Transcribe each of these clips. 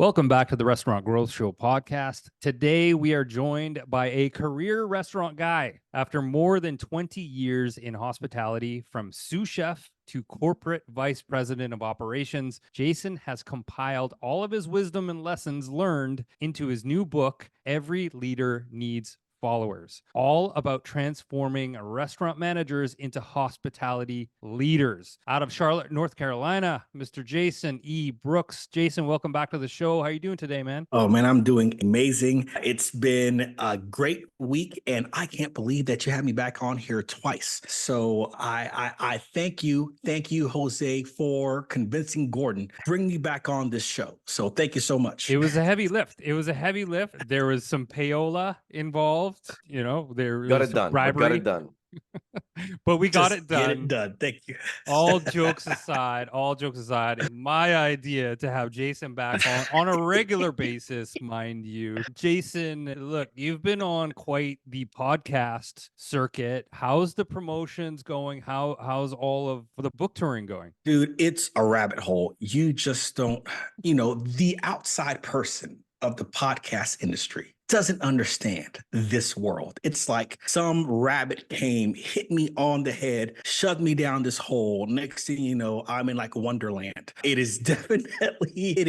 Welcome back to the Restaurant Growth Show podcast. Today, we are joined by a career restaurant guy. After more than 20 years in hospitality, from sous chef to corporate vice president of operations, Jason has compiled all of his wisdom and lessons learned into his new book, Every Leader Needs Followers, all about transforming restaurant managers into hospitality leaders. Out of Charlotte, North Carolina, Mr. Jason E. Brooks. Jason, welcome back to the show. How are you doing today, man? Oh man, I'm doing amazing. It's been a great week, and I can't believe that you had me back on here twice. So I thank you, Jose, for convincing Gordon to bring me back on this show. So thank you so much. It was a heavy lift. There was some payola involved. There Got was it done. bribery. Got it done. But we got Just it done. Get it done. Thank you. all jokes aside, my idea to have Jason back on a regular basis, mind you. Jason, look, you've been on quite the podcast circuit. How's the promotions going? How's all of the book touring going? Dude, it's a rabbit hole. You just don't, the outside person of the podcast industry doesn't understand this world. It's like some rabbit came, hit me on the head, shoved me down this hole. Next thing you know, I'm in like Wonderland. It is definitely, it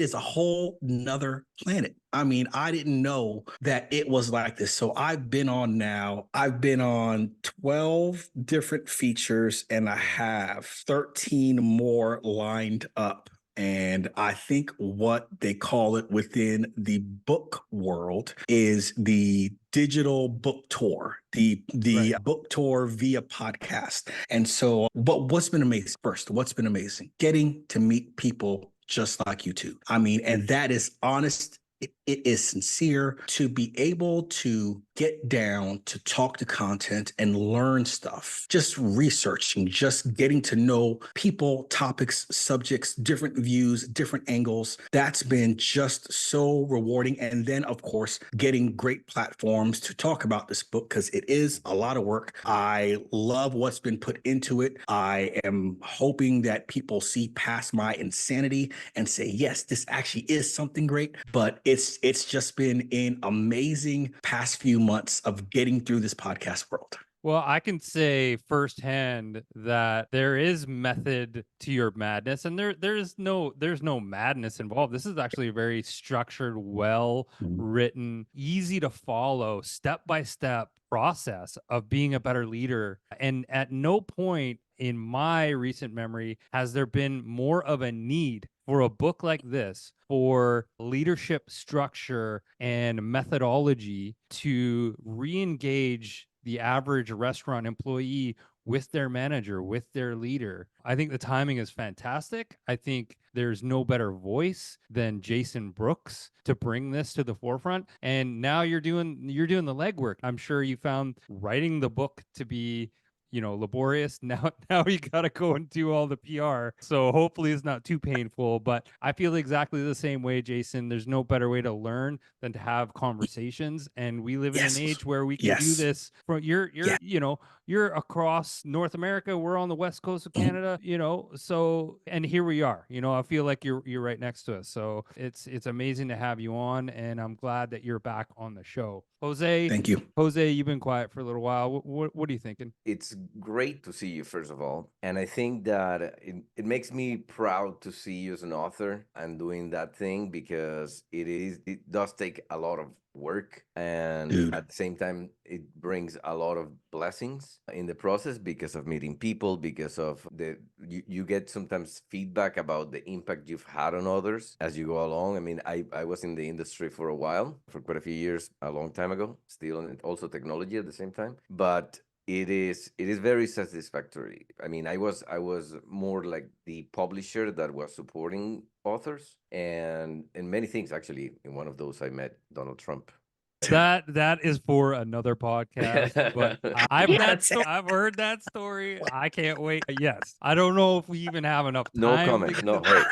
is a whole nother planet. I mean, I didn't know that it was like this. So I've been on 12 different features, and I have 13 more lined up. And I think what they call it within the book world is the digital book tour, the Right. book tour via podcast. And so, but what's been amazing? First, what's been amazing? Getting to meet people just like you two. I mean, and that is honest. It is sincere to be able to get down to talk to content and learn stuff, just researching, just getting to know people, topics, subjects, different views, different angles. That's been just so rewarding. And then, of course, getting great platforms to talk about this book, because it is a lot of work. I love what's been put into it. I am hoping that people see past my insanity and say, yes, this actually is something great. But it's just been an amazing past few months of getting through this podcast world. Well, I can say firsthand that there is method to your madness, and there's no madness involved. This is actually a very structured, well written, easy to follow, step-by-step process of being a better leader. And at no point in my recent memory has there been more of a need for a book like this, for leadership structure and methodology to re-engage the average restaurant employee with their manager, with their leader. I think the timing is fantastic. I think there's no better voice than Jason Brooks to bring this to the forefront. And now you're doing the legwork. I'm sure you found writing the book to be laborious. Now you got to go and do all the PR. So hopefully it's not too painful, but I feel exactly the same way, Jason. There's no better way to learn than to have conversations. And we live in an age where we can do this from you're across North America. We're on the West Coast of Canada, so, and here we are, I feel like you're right next to us. So it's amazing to have you on, and I'm glad that you're back on the show. Jose, Thank you. Jose, you've been quiet for a little while. What are you thinking? It's great to see you, first of all. And I think that it makes me proud to see you as an author and doing that thing, because it does take a lot of work, and at the same time it brings a lot of blessings in the process, because of meeting people, because of you get sometimes feedback about the impact you've had on others as you go along. I mean, I was in the industry for a while, for quite a few years, a long time ago, still, and also technology at the same time, but it is very satisfactory. I mean, I was more like the publisher that was supporting authors, and in many things, actually. In one of those, I met Donald Trump. That is for another podcast, but I've heard that story. I can't wait. Yes, I don't know if we even have enough time. No comment. No hurry.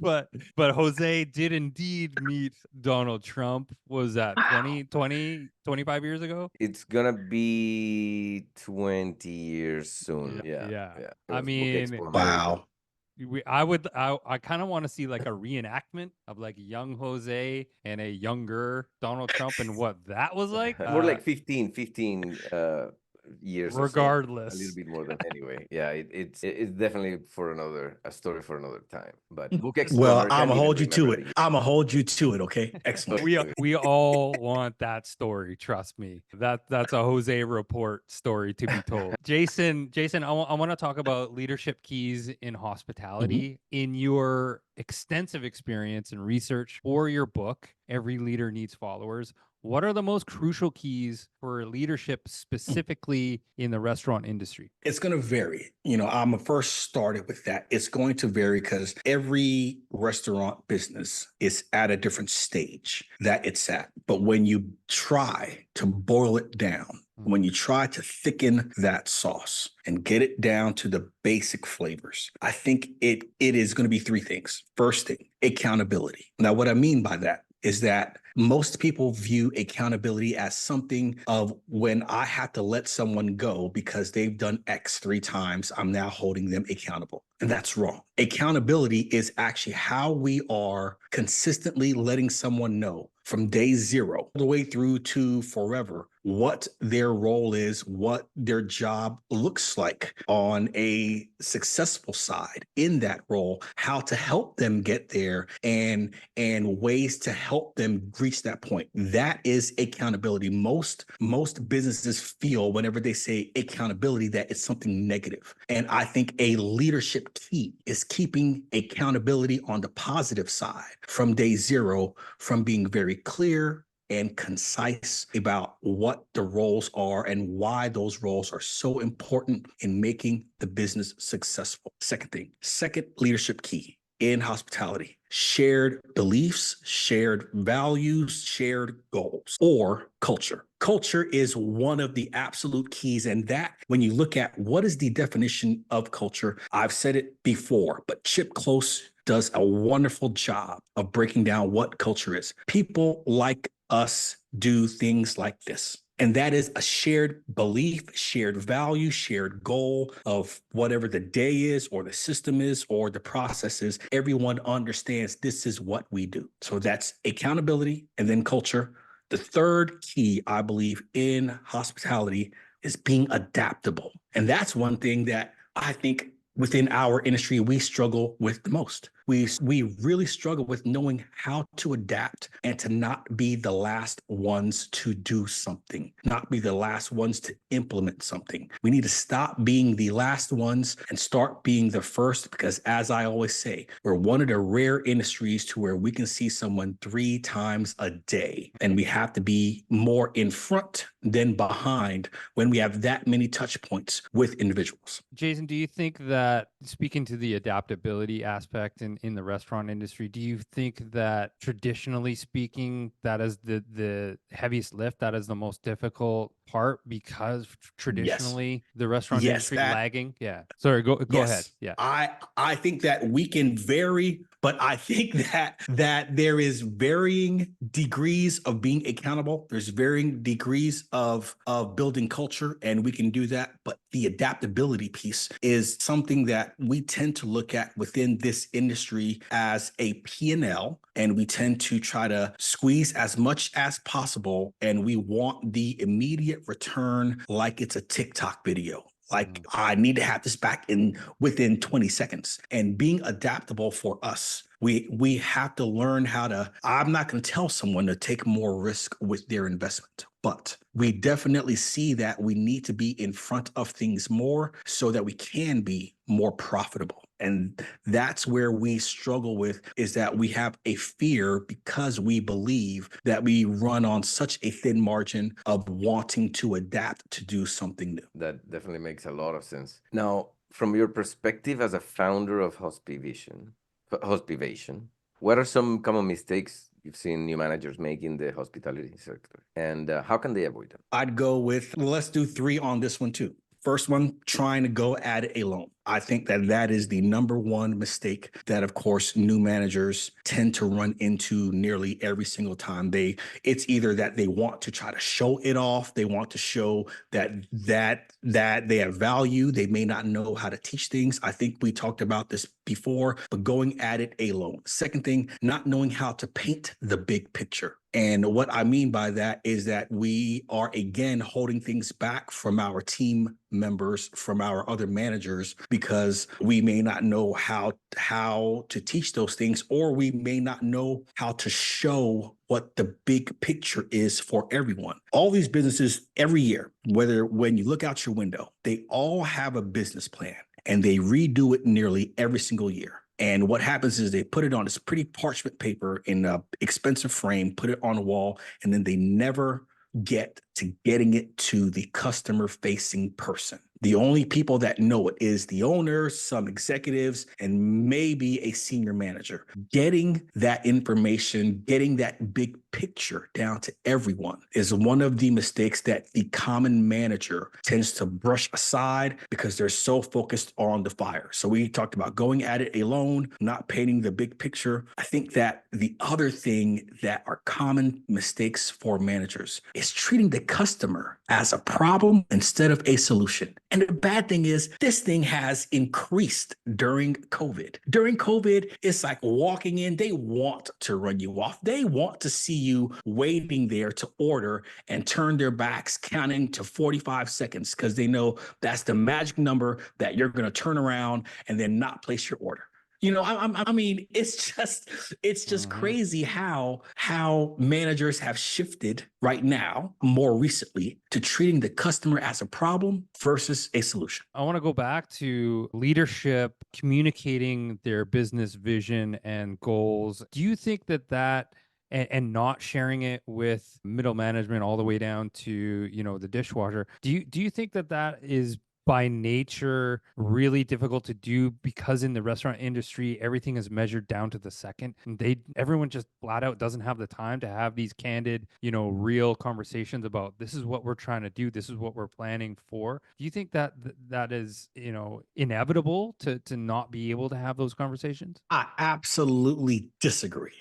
But Jose did indeed meet Donald Trump. Was that 25 years ago? It's gonna be 20 years soon. Yeah. I mean, wow. I kind of want to see like a reenactment of like young Jose and a younger Donald Trump and what that was like. More like 15 years or so. A little Regardless, bit more than anyway. Yeah, it's definitely a story for another time. But Book Explorer, Well, I I'm can't gonna even hold you to remember it. the year. I'm gonna hold you to it. Okay. Excellent. we all want that story. Trust me. That's a Jose report story to be told. Jason, I want to talk about leadership keys in hospitality. In your extensive experience and research for your book, Every Leader Needs Followers, what are the most crucial keys for leadership specifically in the restaurant industry? It's going to vary. I'm first started with that. It's going to vary because every restaurant business is at a different stage that it's at. But when you try to boil it down, when you try to thicken that sauce and get it down to the basic flavors, I think it is going to be three things. First thing, accountability. Now, what I mean by that is that most people view accountability as something of when I have to let someone go because they've done X 3 times, I'm now holding them accountable. And that's wrong. Accountability is actually how we are consistently letting someone know from day zero all the way through to forever what their role is, what their job looks like on a successful side in that role, how to help them get there, and ways to help them reach that point. That is accountability. Most businesses feel whenever they say accountability that it's something negative. And I think a leadership key is keeping accountability on the positive side from day zero, from being very clear and concise about what the roles are and why those roles are so important in making the business successful. Second leadership key in hospitality: shared beliefs, shared values, shared goals, or culture. Culture is one of the absolute keys. And that, when you look at what is the definition of culture, I've said it before, but Chip Close does a wonderful job of breaking down what culture is. People like us do things like this. And that is a shared belief, shared value, shared goal of whatever the day is or the system is or the process is. Everyone understands this is what we do. So that's accountability and then culture. The third key, I believe, in hospitality is being adaptable. And that's one thing that I think within our industry, we struggle with the most. We really struggle with knowing how to adapt and to not be the last ones to do something, not be the last ones to implement something. We need to stop being the last ones and start being the first, because as I always say, we're one of the rare industries to where we can see someone 3 times a day, and we have to be more in front than behind when we have that many touch points with individuals. Jason, do you think that, speaking to the adaptability aspect in the restaurant industry, do you think that traditionally speaking, that is the heaviest lift, that is the most difficult part, because traditionally the restaurant Yes, industry lagging? Yeah. Sorry, go ahead. yes. Yeah. I think that we can vary, but I think that there is varying degrees of being accountable. There's varying degrees of building culture, and we can do that. But the adaptability piece is something that we tend to look at within this industry as a P&L, and we tend to try to squeeze as much as possible, and we want the immediate return like it's a TikTok video. Like, I need to have this back within 20 seconds. And being adaptable for us, we have to learn how to. I'm not going to tell someone to take more risk with their investment, but we definitely see that we need to be in front of things more so that we can be more profitable. And that's where we struggle with, is that we have a fear because we believe that we run on such a thin margin of wanting to adapt to do something new. That definitely makes a lot of sense. Now, from your perspective as a founder of Hospivation, what are some common mistakes you've seen new managers make in the hospitality sector, and how can they avoid them? I'd go with, let's do 3 on this one too. First one, trying to go at it alone. I think that that is the number one mistake that, of course, new managers tend to run into nearly every single time. It's either that they want to try to show it off, they want to show that they have value. They may not know how to teach things. I think we talked about this before, but going at it alone. Second thing, not knowing how to paint the big picture. And what I mean by that is that we are, again, holding things back from our team members, from our other managers, because we may not know how to teach those things, or we may not know how to show what the big picture is for everyone. All these businesses every year, whether when you look out your window, they all have a business plan and they redo it nearly every single year. And what happens is they put it on this pretty parchment paper in an expensive frame, put it on a wall, and then they never get to getting it to the customer facing person. The only people that know it is the owners, some executives, and maybe a senior manager. Getting that information, getting that big picture down to everyone is one of the mistakes that the common manager tends to brush aside because they're so focused on the fire. So we talked about going at it alone, not painting the big picture. I think that the other thing that are common mistakes for managers is treating the customer as a problem instead of a solution. And the bad thing is this thing has increased during COVID. During COVID, it's like walking in, they want to run you off. They want to see you waiting there to order and turn their backs, counting to 45 seconds, because they know that's the magic number that you're going to turn around and then not place your order. You know, I mean, it's just crazy how managers have shifted right now, more recently, to treating the customer as a problem versus a solution. I want to go back to leadership communicating their business vision and goals. Do you think that and not sharing it with middle management all the way down to, you know, the dishwasher, do you think that is by nature really difficult to do, because in the restaurant industry everything is measured down to the second, and everyone just flat out doesn't have the time to have these candid, you know, real conversations about this is what we're trying to do, this is what we're planning for? Do you think that is, you know, inevitable to not be able to have those conversations? I absolutely disagree.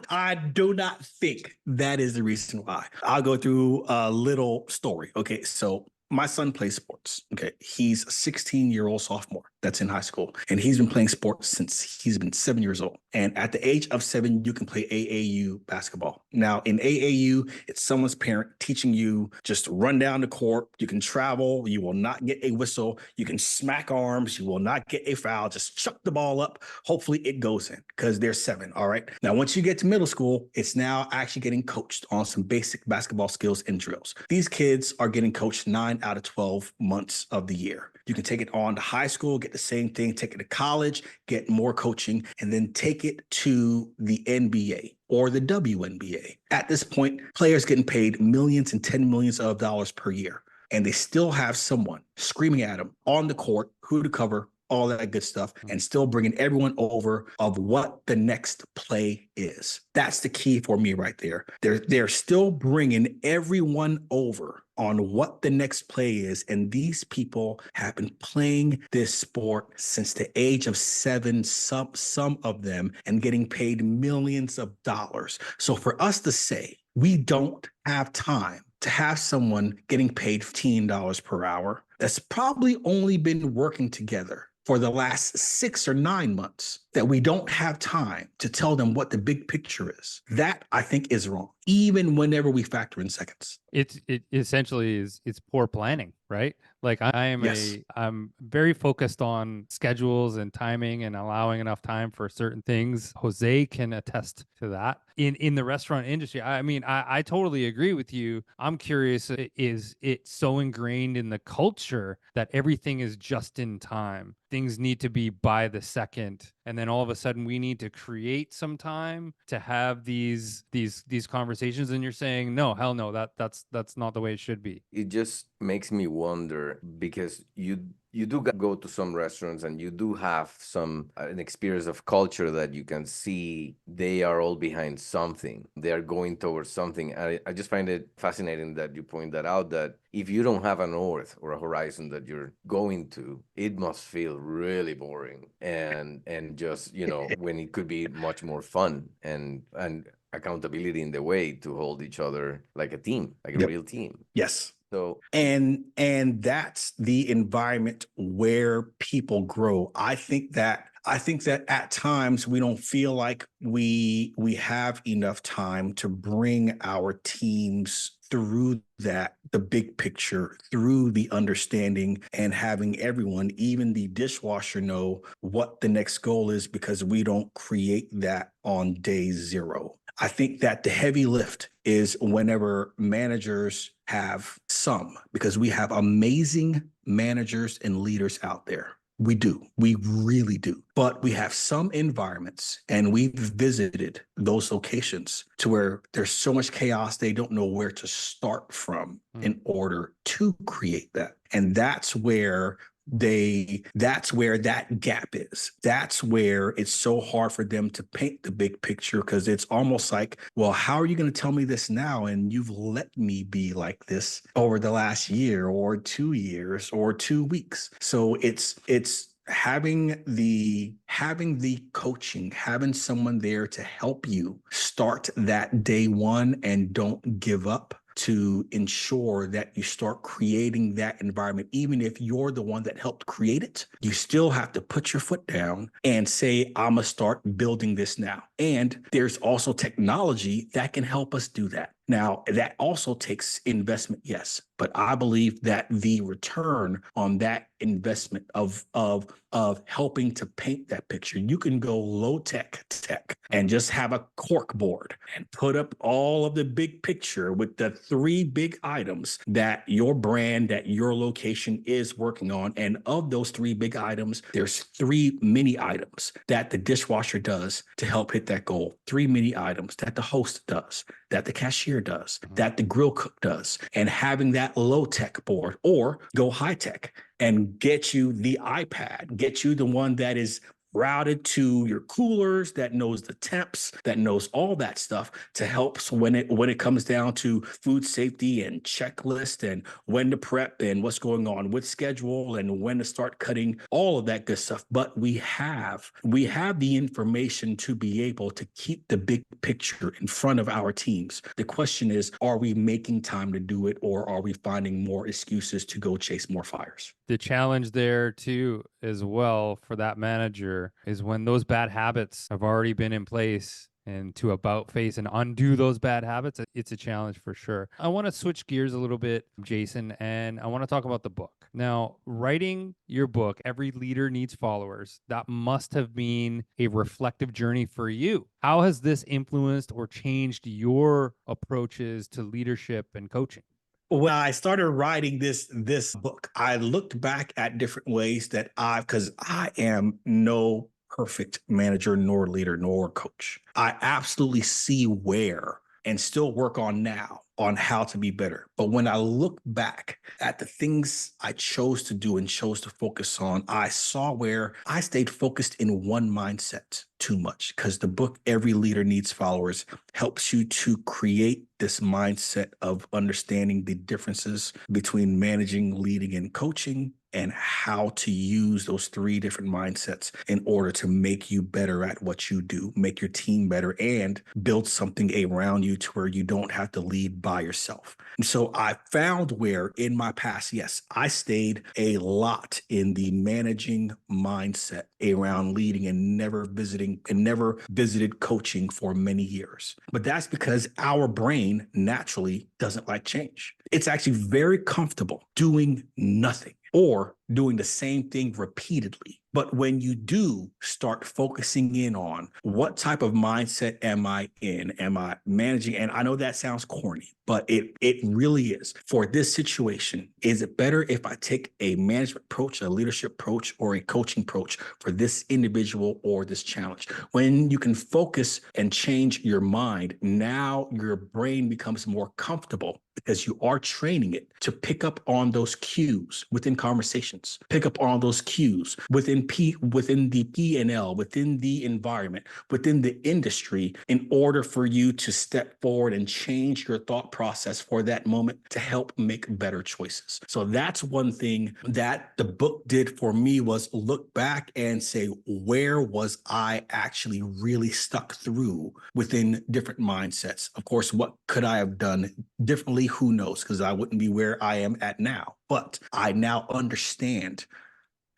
I do not think that is the reason why. I'll go through a little story. Okay, so my son plays sports. Okay, he's a 16-year-old sophomore that's in high school, and he's been playing sports since he's been 7 years old. And at the age of 7, you can play AAU basketball. Now, in AAU, it's someone's parent teaching you just run down the court. You can travel. You will not get a whistle. You can smack arms. You will not get a foul. Just chuck the ball up. Hopefully, it goes in, because they're 7. All right. Now, once you get to middle school, it's now actually getting coached on some basic basketball skills and drills. These kids are getting coached 9 out of 12 months of the year. You can take it on to high school, get the same thing, take it to college, get more coaching, and then take it to the NBA or the WNBA. At this point, players getting paid millions and 10 millions of dollars per year, and they still have someone screaming at them on the court, who to cover, all that good stuff, and still bringing everyone over of what the next play is. That's the key for me right there. They're still bringing everyone over on what the next play is. And these people have been playing this sport since the age of 7, some of them, and getting paid millions of dollars. So for us to say we don't have time to have someone getting paid $15 per hour that's probably only been working together for the last 6 or 9 months, that we don't have time to tell them what the big picture is, that I think is wrong, even whenever we factor in seconds. It essentially it's poor planning, right? Like Yes. I'm very focused on schedules and timing and allowing enough time for certain things. Jose can attest to that. In the restaurant industry, I mean, I totally agree with you. I'm curious, is it so ingrained in the culture that everything is just in time? Things need to be by the second, and then all of a sudden we need to create some time to have these conversations, and you're saying no, hell no, that's not the way it should be. It just makes me wonder, because you do go to some restaurants and you do have an experience of culture that you can see they are all behind something. They are going towards something. I just find it fascinating that you point that out, that if you don't have a north or a horizon that you're going to, it must feel really boring and just, when it could be much more fun and accountability in the way to hold each other like a team, like a Yep. real team. Yes. So And that's the environment where people grow. I think that at times we don't feel like we have enough time to bring our teams through the big picture, through the understanding, and having everyone, even the dishwasher, know what the next goal is, because we don't create that on day zero. I think that the heavy lift is whenever managers have because we have amazing managers and leaders out there. We do. We really do. But we have some environments, and we've visited those locations to where there's so much chaos, they don't know where to start from in order to create that. And that's where that gap is. That's where it's so hard for them to paint the big picture, because it's almost like, well, how are you going to tell me this now? And you've let me be like this over the last year or 2 years or 2 weeks. So it's having the coaching, having someone there to help you start that day one and don't give up, to ensure that you start creating that environment. Even if you're the one that helped create it, you still have to put your foot down and say, I'm gonna start building this now. And there's also technology that can help us do that. Now, that also takes investment, yes, but I believe that the return on that investment of helping to paint that picture, you can go low tech and just have a cork board and put up all of the big picture with the 3 big items that your brand, that your location is working on. And of those 3 big items, there's 3 mini items that the dishwasher does to help hit that goal, 3 mini items that the host does, that the cashier does, that the grill cook does. And having that low tech board, or go high tech and get you the iPad, get you the one that is routed to your coolers, that knows the temps, that knows all that stuff to help. So when it comes down to food safety and checklist and when to prep and what's going on with schedule and when to start cutting, all of that good stuff. But we have the information to be able to keep the big picture in front of our teams. The question is, are we making time to do it, or are we finding more excuses to go chase more fires? The challenge there too, as well, for that manager is when those bad habits have already been in place, and to about face and undo those bad habits, it's a challenge for sure. I want to switch gears a little bit, Jason, and I want to talk about the book. Now, writing your book, Every Leader Needs Followers, that must have been a reflective journey for you. How has this influenced or changed your approaches to leadership and coaching? When I started writing this book, I looked back at different ways that because I am no perfect manager, nor leader, nor coach. I absolutely see where, and still work on now, on how to be better. But when I look back at the things I chose to do and chose to focus on, I saw where I stayed focused in one mindset too much, because the book, Every Leader Needs Followers, helps you to create this mindset of understanding the differences between managing, leading, and coaching, and how to use those 3 different mindsets in order to make you better at what you do, make your team better, and build something around you to where you don't have to lead by yourself. And so I found where in my past, yes, I stayed a lot in the managing mindset around leading, and never visited coaching for many years. But that's because our brain naturally doesn't like change. It's actually very comfortable doing nothing, or doing the same thing repeatedly. But when you do start focusing in on what type of mindset am I in? Am I managing? And I know that sounds corny, but it really is. For this situation, is it better if I take a management approach, a leadership approach, or a coaching approach for this individual or this challenge? When you can focus and change your mind, now your brain becomes more comfortable because you are training it to pick up on those cues within conversations, pick up on those cues within the P&L, within the environment, within the industry, in order for you to step forward and change your thought process for that moment to help make better choices. So that's one thing that the book did for me, was look back and say, where was I actually really stuck through within different mindsets? Of course, what could I have done differently? Who knows? Because I wouldn't be where I am at now. But I now understand.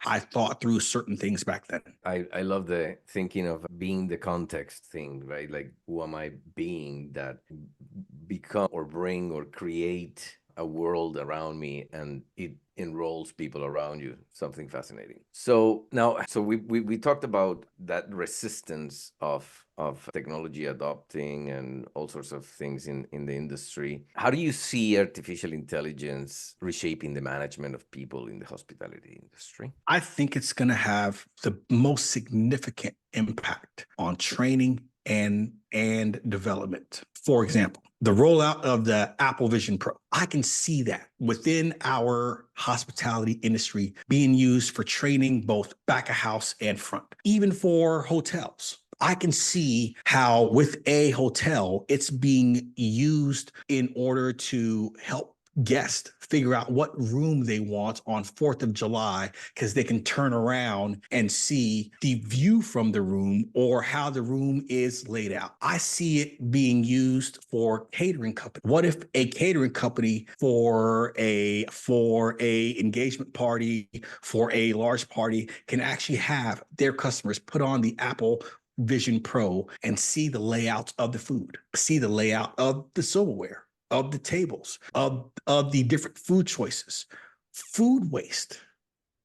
I thought through certain things back then. I love the thinking of being the context thing, right? Like, who am I being that become or bring or create a world around me, and it enrolls people around you? Something fascinating. So now, so we talked about that resistance of technology adopting and all sorts of things in the industry. How do you see artificial intelligence reshaping the management of people in the hospitality industry? I think it's going to have the most significant impact on training and development. For example, the rollout of the Apple Vision Pro. I can see that within our hospitality industry being used for training, both back of house and front, even for hotels. I can see how with a hotel, it's being used in order to help guests figure out what room they want on 4th of July, because they can turn around and see the view from the room or how the room is laid out. I see it being used for catering company. What if a catering company for a engagement party, for a large party, can actually have their customers put on the Apple Vision Pro and see the layout of the food, see the layout of the silverware, of the tables, of the different food choices. Food waste.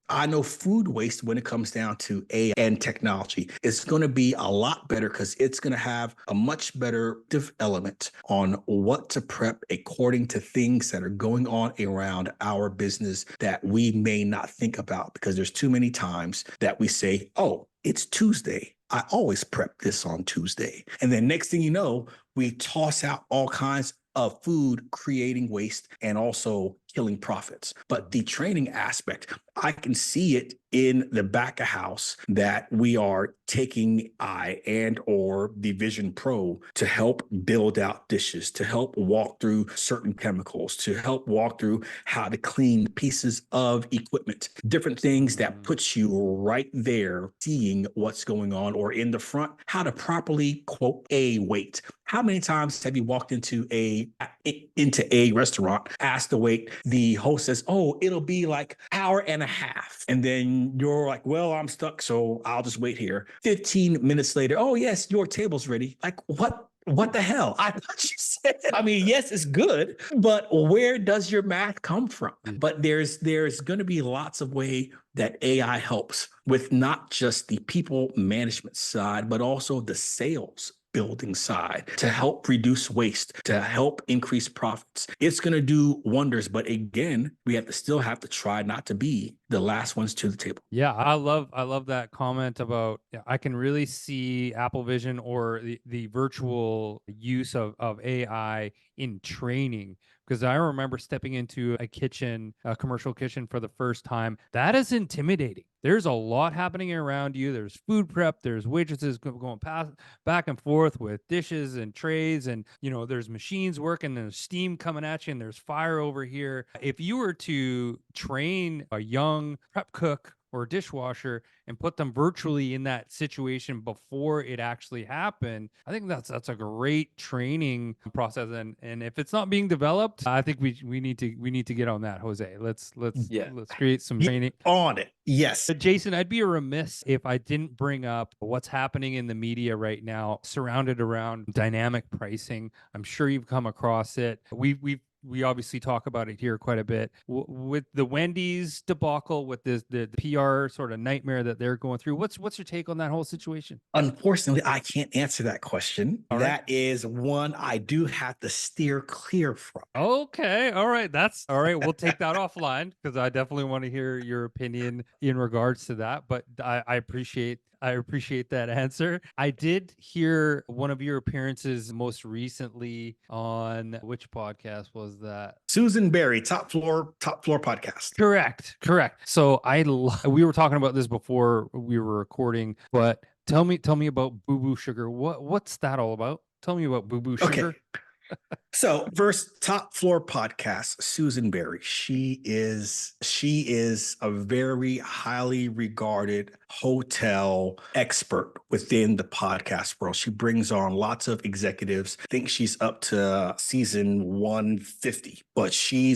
I know food waste, when it comes down to AI and technology, is going to be a lot better, because it's going to have a much better element on what to prep according to things that are going on around our business that we may not think about, because there's too many times that we say, oh, it's Tuesday. I always prep this on Tuesday. And then next thing you know, we toss out all kinds of food, creating waste and also killing profits. But the training aspect, I can see it in the back of house that we are taking or the Vision Pro to help build out dishes, to help walk through certain chemicals, to help walk through how to clean pieces of equipment, different things that puts you right there seeing what's going on, or in the front, how to properly quote a wait. How many times have you walked into a restaurant, asked to wait, the host says, oh, it'll be like hour and a half. And then you're like, well, I'm stuck, so I'll just wait here. 15 minutes later, oh, yes, your table's ready. Like, what the hell? I thought you said, I mean, yes, it's good, but where does your math come from? But there's going to be lots of way that AI helps with not just the people management side, but also the sales building side, to help reduce waste, to help increase profits. It's going to do wonders. But again, we still have to try not to be the last ones to the table. Yeah, I love that comment about, I can really see Apple Vision, or the virtual use of AI in training. Because I remember stepping into a commercial kitchen for the first time. That is intimidating. There's a lot happening around you. There's food prep. There's waitresses going back and forth with dishes and trays, and there's machines working. And there's steam coming at you, and there's fire over here. If you were to train a young prep cook or dishwasher and put them virtually in that situation before it actually happened, I think that's a great training process. And if it's not being developed, I think we need to get on that, Jose. Let's create some training on it. Yes. Jason, I'd be remiss if I didn't bring up what's happening in the media right now surrounded around dynamic pricing. I'm sure you've come across it. We've we obviously talk about it here quite a bit with the Wendy's debacle, with the PR sort of nightmare that they're going through. What's your take on that whole situation? Unfortunately, I can't answer that question. All right. That is one I do have to steer clear from. Okay. All right. That's all right. We'll take that offline because I definitely want to hear your opinion in regards to that. But I appreciate that answer. I did hear one of your appearances most recently on which podcast was that? Susan Berry, Top Floor podcast. Correct. So we were talking about this before we were recording, but tell me about Boo Boo Sugar. What's that all about? Tell me about Boo Boo Sugar. Okay. So first, Top Floor podcast, Susan Berry. She is a very highly regarded hotel expert within the podcast world. She brings on lots of executives. I think she's up to season 150, but she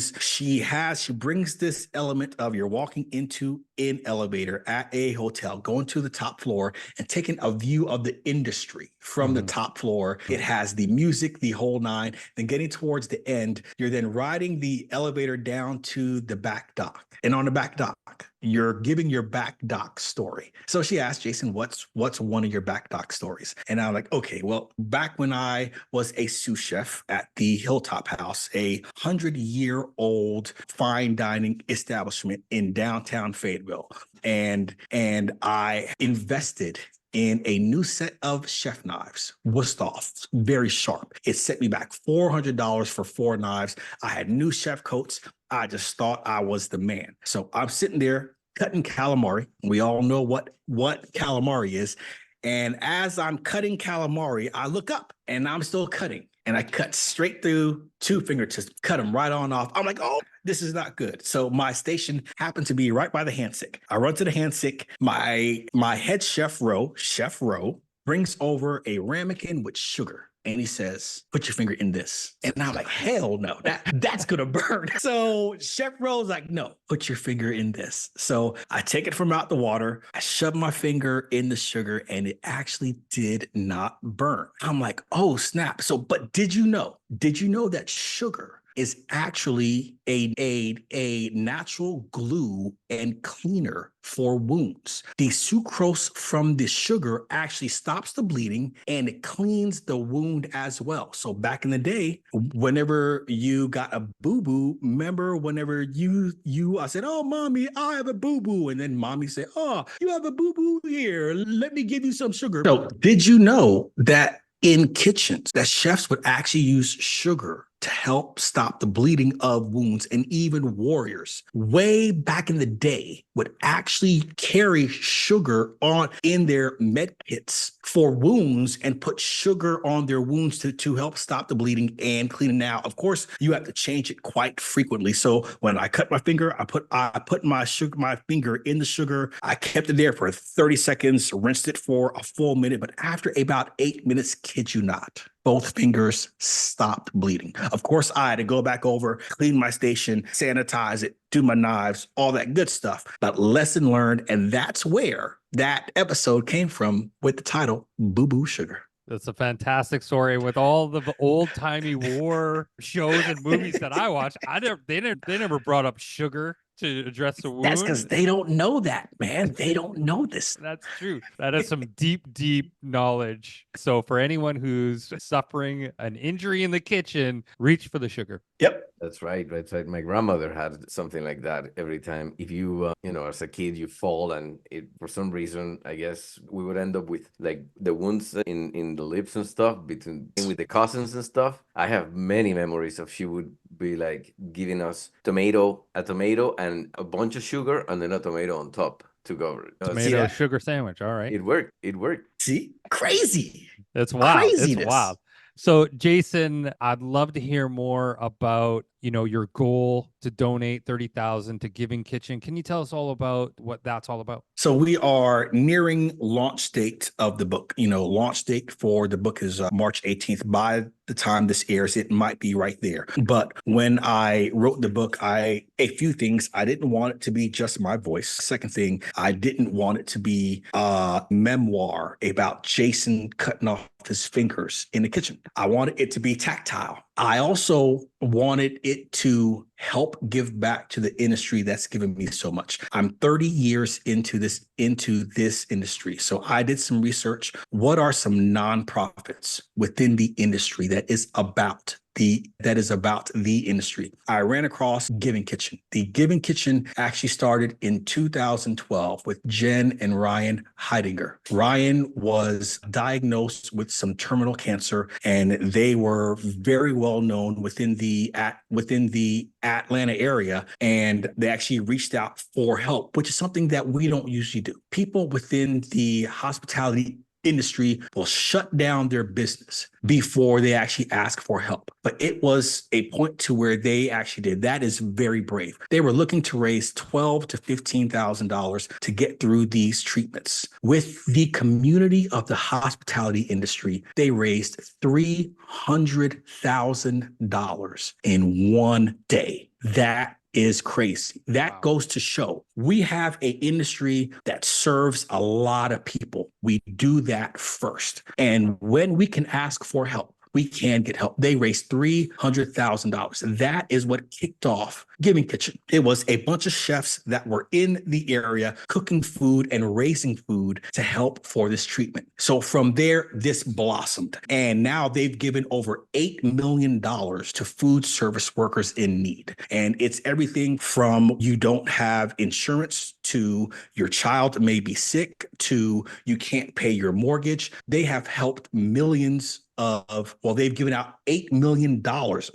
brings this element of you're walking into an elevator at a hotel, going to the top floor and taking a view of the industry from the top floor. It has the music, the whole nine. Then getting towards the end, you're then riding the elevator down to the back dock. And on the back dock, you're giving your back dock story. So she asked, Jason, what's one of your back dock stories? And I'm like, okay, well, back when I was a sous chef at the Hilltop House, a 100-year-old fine dining establishment in downtown Fayetteville, and I invested in a new set of chef knives, Wusthof, very sharp. It set me back $400 for 4 knives. I had new chef coats. I just thought I was the man. So I'm sitting there cutting calamari. We all know what calamari is. And as I'm cutting calamari, I look up and I'm still cutting. And I cut straight through 2 fingertips, cut them right on off. I'm like, oh, this is not good. So my station happened to be right by the hand sink. I run to the hand sink. My head chef Rowe, brings over a ramekin with sugar. And he says, put your finger in this. And I'm like, hell no, that's going to burn. So Chef Rowe's like, no, put your finger in this. So I take it from out the water. I shove my finger in the sugar and it actually did not burn. I'm like, oh, snap. So, but did you know that sugar is actually a natural glue and cleaner for wounds? The sucrose from the sugar actually stops the bleeding and it cleans the wound as well. So back in the day, whenever you got a boo-boo, remember whenever I said, oh, mommy, I have a boo-boo. And then mommy said, oh, you have a boo-boo here. Let me give you some sugar. So did you know that in kitchens that chefs would actually use sugar to help stop the bleeding of wounds, and even warriors way back in the day would actually carry sugar on in their med kits for wounds and put sugar on their wounds to help stop the bleeding and clean it. Now, of course, you have to change it quite frequently. So when I cut my finger, I put my finger in the sugar. I kept it there for 30 seconds, rinsed it for a full minute. But after about 8 minutes, kid you not, both fingers stopped bleeding. Of course, I had to go back over, clean my station, sanitize it, do my knives, all that good stuff. But lesson learned, and that's where that episode came from with the title Boo Boo Sugar. That's a fantastic story. With all the old-timey war shows and movies that I watch, they never brought up sugar to address the wound. That's because they don't know that, man. They don't know this. That's true. That is some deep knowledge. So for anyone who's suffering an injury in the kitchen, reach for the sugar. Yep. That's right. My grandmother had something like that every time. If you, as a kid, you fall and for some reason, I guess we would end up with like the wounds in the lips and stuff with the cousins and stuff. I have many memories of she would be like giving us a tomato and a bunch of sugar and then a tomato on top to go. Tomato sugar sandwich. All right. It worked. See? Crazy. That's wild. Craziness. It's wild. So, Jason, I'd love to hear more about, your goal to donate 30,000 to Giving Kitchen. Can you tell us all about what that's all about? So we are nearing launch date of the book. Launch date for the book is March 18th. By the time this airs, it might be right there. But when I wrote the book, a few things. I didn't want it to be just my voice. Second thing, I didn't want it to be a memoir about Jason cutting off his fingers in the kitchen. I wanted it to be tactile. I also wanted it it to help give back to the industry that's given me so much. I'm 30 years into this industry. So I did some research. What are some nonprofits within the industry that is about the industry? I ran across Giving Kitchen. The Giving Kitchen actually started in 2012 with Jen and Ryan Heidinger. Ryan was diagnosed with some terminal cancer, and they were very well known within the Atlanta area, and they actually reached out for help, which is something that we don't usually do. People within the hospitality industry will shut down their business before they actually ask for help. But it was a point to where they actually did. That is very brave. They were looking to raise $12,000 to $15,000 to get through these treatments. With the community of the hospitality industry, they raised $300,000 in one day. That is crazy. That goes to show we have an industry that serves a lot of people. We do that first. And when we can ask for help, we can get help. They raised $300,000. That is what kicked off Giving Kitchen. It was a bunch of chefs that were in the area cooking food and raising food to help for this treatment. So from there, this blossomed. And now they've given over $8 million to food service workers in need. And it's everything from you don't have insurance to your child may be sick to you can't pay your mortgage. They have helped millions they've given out $8 million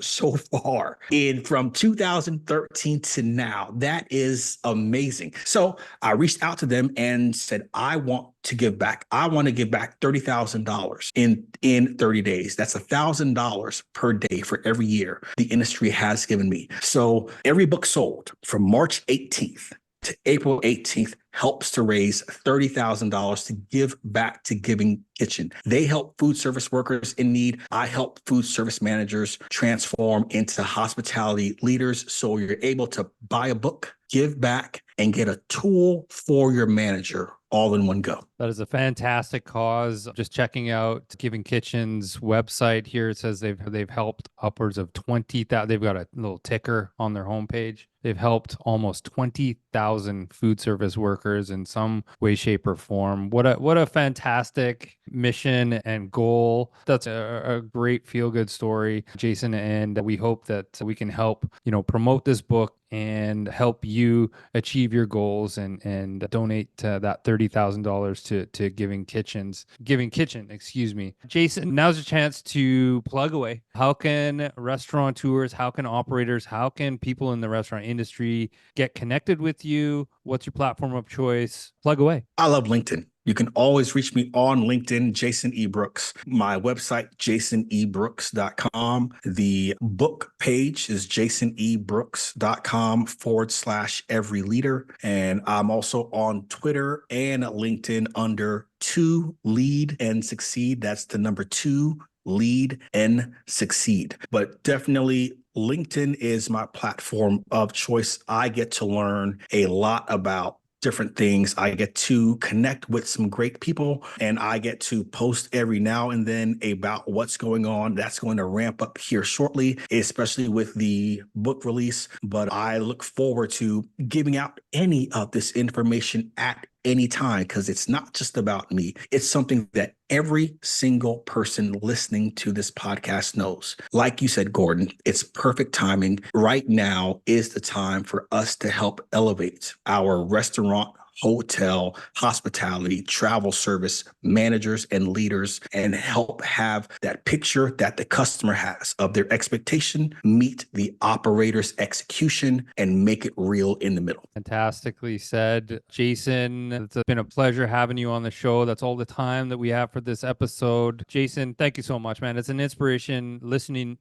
so far from 2013 to now. That is amazing. So I reached out to them and said, I want to give back. I want to give back $30,000 in 30 days. That's $1,000 per day for every year the industry has given me. So every book sold from March 18th to April 18th helps to raise $30,000 to give back to Giving Kitchen. They help food service workers in need. I help food service managers transform into hospitality leaders. So you're able to buy a book, give back, and get a tool for your manager all in one go. That is a fantastic cause. Just checking out Giving Kitchen's website here, it says they've helped upwards of 20,000. They've got a little ticker on their homepage. They've helped almost 20,000 food service workers in some way, shape, or form. What a fantastic mission and goal. That's a great feel-good story, Jason. And we hope that we can help, promote this book and help you achieve your goals and donate that $30,000 to Giving Kitchen, excuse me. Jason, now's a chance to plug away. How can restaurateurs, how can operators, how can people in the restaurant industry get connected with you? What's your platform of choice? Plug away. I love LinkedIn. You can always reach me on LinkedIn, Jason E. Brooks. My website, jasonebrooks.com. The book page is jasonebrooks.com/every leader. And I'm also on Twitter and LinkedIn under 2 Lead and Succeed. That's the number 2, Lead and Succeed. But definitely LinkedIn is my platform of choice. I get to learn a lot about different things. I get to connect with some great people, and I get to post every now and then about what's going on. That's going to ramp up here shortly, especially with the book release. But I look forward to giving out any of this information at any time, because it's not just about me. It's something that every single person listening to this podcast knows. Like you said, Gordon, it's perfect timing. Right now is the time for us to help elevate our restaurant, hotel, hospitality, travel service managers and leaders, and help have that picture that the customer has of their expectation meet the operator's execution and make it real in the middle. Fantastically said, Jason. It's been a pleasure having you on the show. That's all the time that we have for this episode. Jason, thank you so much, man. It's an inspiration listening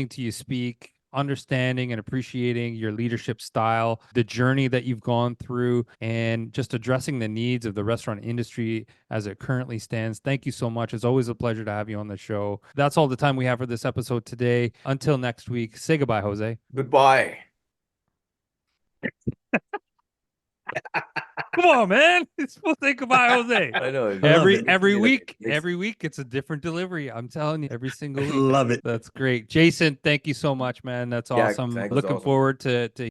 to you speak, understanding and appreciating your leadership style, the journey that you've gone through, and just addressing the needs of the restaurant industry as it currently stands. Thank you so much. It's always a pleasure to have you on the show. That's all the time we have for this episode today. Until next week, say goodbye, Jose. Goodbye. Come on, man. It's supposed to say goodbye, Jose. I know. I love it. Every week it's a different delivery. I'm telling you, every single week. Love it. That's great. Jason, thank you so much, man. That's Yeah, awesome. thanks. Looking Awesome. forward to